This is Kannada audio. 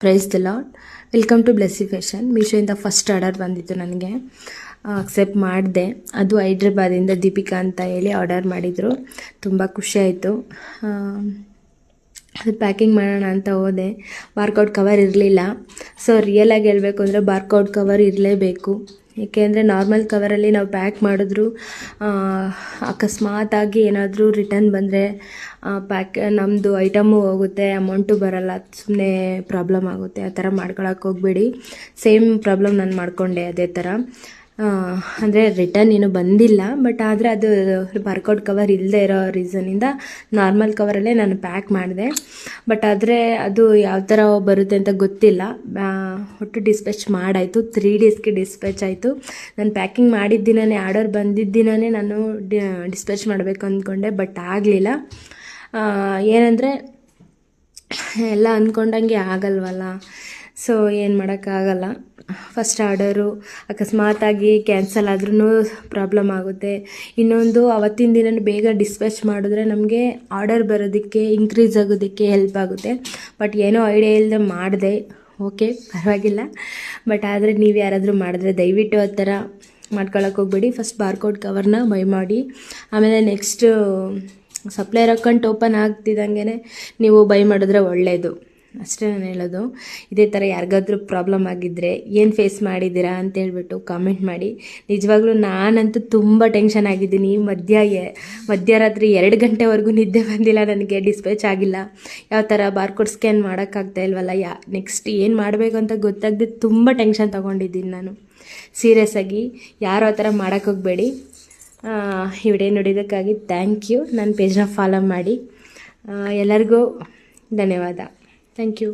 Price the Lord. Welcome to Blessy fashion. ಮೀಶೋಯಿಂದ ಫಸ್ಟ್ ಆರ್ಡರ್ ಬಂದಿತ್ತು ನನಗೆ, ಅಕ್ಸೆಪ್ಟ್ ಮಾಡಿದೆ. ಅದು ಹೈದ್ರಾಬಾದಿಂದ ದೀಪಿಕಾ ಅಂತ ಹೇಳಿ ಆರ್ಡರ್ ಮಾಡಿದರು. ತುಂಬ ಖುಷಿಯಾಯಿತು. ಅದು ಪ್ಯಾಕಿಂಗ್ ಮಾಡೋಣ ಅಂತ ಹೋದೆ, ಬಾರ್ಕೋಡ್ ಕವರ್ ಇರಲಿಲ್ಲ. ಸೊ ರಿಯಲಾಗಿ ಹೇಳಬೇಕು ಅಂದರೆ ಬಾರ್ಕೋಡ್ ಕವರ್ ಇರಲೇಬೇಕು. ಏಕೆಂದರೆ ನಾರ್ಮಲ್ ಕವರಲ್ಲಿ ನಾವು ಪ್ಯಾಕ್ ಮಾಡಿದ್ರು ಅಕಸ್ಮಾತಾಗಿ ಏನಾದರೂ ರಿಟರ್ನ್ ಬಂದರೆ ನಮ್ಮದು ಐಟಮು ಹೋಗುತ್ತೆ, ಅಮೌಂಟು ಬರಲ್ಲ, ಸುಮ್ಮನೆ ಪ್ರಾಬ್ಲಮ್ ಆಗುತ್ತೆ. ಆ ಥರ ಮಾಡ್ಕೊಳಕ್ಕೆ ಹೋಗಬೇಡಿ. ಸೇಮ್ ಪ್ರಾಬ್ಲಮ್ ನಾನು ಮಾಡಿಕೊಂಡೆ ಅದೇ ಥರ. ಅಂದರೆ ರಿಟರ್ನ್ ಏನೂ ಬಂದಿಲ್ಲ, ಬಟ್ ಆದರೆ ಅದು ಬಾರ್ಕೋಡ್ ಕವರ್ ಇಲ್ಲದೆ ಇರೋ ರೀಸನಿಂದ ನಾರ್ಮಲ್ ಕವರಲ್ಲೇ ನಾನು ಪ್ಯಾಕ್ ಮಾಡಿದೆ. ಬಟ್ ಆದರೆ ಅದು ಯಾವ ಥರ ಬರುತ್ತೆ ಅಂತ ಗೊತ್ತಿಲ್ಲ. ಒಟ್ಟು ಡಿಸ್ಪ್ಯಾಚ್ ಮಾಡಾಯಿತು. 3 ಡೇಸ್ಗೆ ಡಿಸ್ಪ್ಯಾಚ್ ಆಯಿತು. ನಾನು ಪ್ಯಾಕಿಂಗ್ ಮಾಡಿದ್ದ ದಿನವೇ, ಆರ್ಡರ್ ಬಂದಿದ್ದ ದಿನವೇ ನಾನು ಡಿಸ್ಪ್ಯಾಚ್ ಮಾಡಬೇಕು ಅಂದ್ಕೊಂಡೆ, ಬಟ್ ಆಗಲಿಲ್ಲ. ಏನಂದರೆ ಎಲ್ಲ ಅಂದ್ಕೊಂಡಂಗೆ ಆಗಲ್ವಲ್ಲ. ಸೊ ಏನು ಮಾಡೋಕ್ಕಾಗಲ್ಲ. ಫಸ್ಟ್ ಆರ್ಡರು ಅಕಸ್ಮಾತಾಗಿ ಕ್ಯಾನ್ಸಲ್ ಆದ್ರೂ ಪ್ರಾಬ್ಲಮ್ ಆಗುತ್ತೆ. ಇನ್ನೊಂದು ಅವತ್ತಿನ ದಿನ ಬೇಗ ಡಿಸ್ಪ್ಯಾಚ್ ಮಾಡಿದ್ರೆ ನಮಗೆ ಆರ್ಡರ್ ಬರೋದಕ್ಕೆ, ಇನ್ಕ್ರೀಸ್ ಆಗೋದಕ್ಕೆ ಹೆಲ್ಪ್ ಆಗುತ್ತೆ. ಬಟ್ ಏನೋ ಐಡಿಯಾ ಇಲ್ಲದೆ ಮಾಡಿದೆ. ಓಕೆ, ಪರವಾಗಿಲ್ಲ. ಬಟ್ ಆದರೆ ನೀವು ಯಾರಾದರೂ ಮಾಡಿದ್ರೆ ದಯವಿಟ್ಟು ಆ ಥರ ಮಾಡ್ಕೊಳಕ್ಕೆ ಹೋಗ್ಬೇಡಿ. ಫಸ್ಟ್ ಬಾರ್ಕೋಡ್ ಕವರ್ನ ಬೈ ಮಾಡಿ, ಆಮೇಲೆ ನೆಕ್ಸ್ಟು ಸಪ್ಲೈಯರ್ ಅಕೌಂಟ್ ಓಪನ್ ಆಗ್ತಿದ್ದಂಗೆ ನೀವು ಬೈ ಮಾಡಿದ್ರೆ ಒಳ್ಳೆಯದು. ಅಷ್ಟೇ ನಾನು ಹೇಳೋದು. ಇದೇ ಥರ ಯಾರಿಗಾದ್ರೂ ಪ್ರಾಬ್ಲಮ್ ಆಗಿದ್ದರೆ ಏನು ಫೇಸ್ ಮಾಡಿದ್ದೀರಾ ಅಂತೇಳ್ಬಿಟ್ಟು ಕಾಮೆಂಟ್ ಮಾಡಿ. ನಿಜವಾಗ್ಲೂ ನಾನಂತೂ ತುಂಬ ಟೆನ್ಷನ್ ಆಗಿದ್ದೀನಿ. ಮಧ್ಯರಾತ್ರಿ 2 ಗಂಟೆವರೆಗೂ ನಿದ್ದೆ ಬಂದಿಲ್ಲ ನನಗೆ. ಡಿಸ್ಪ್ಯಾಚ್ ಆಗಿಲ್ಲ. ಯಾವ ಥರ ಬಾರ್ಕೋಡ್ ಸ್ಕ್ಯಾನ್ ಮಾಡೋಕ್ಕಾಗ್ತಾ ಇಲ್ವಲ್ಲ, ನೆಕ್ಸ್ಟ್ ಏನು ಮಾಡಬೇಕು ಅಂತ ಗೊತ್ತಾಗದೆ ತುಂಬ ಟೆನ್ಷನ್ ತೊಗೊಂಡಿದ್ದೀನಿ ನಾನು. ಸೀರಿಯಸ್ ಆಗಿ ಯಾರು ಆ ಥರ ಮಾಡೋಕ್ಕೆ ಹೋಗಬೇಡಿ. ಈ ವಿಡಿಯೋ ನೋಡಿದ್ದಕ್ಕಾಗಿ ಥ್ಯಾಂಕ್ ಯು. ನನ್ನ ಪೇಜ್ನ ಫಾಲೋ ಮಾಡಿ. ಎಲ್ಲರಿಗೂ ಧನ್ಯವಾದ. Thank you.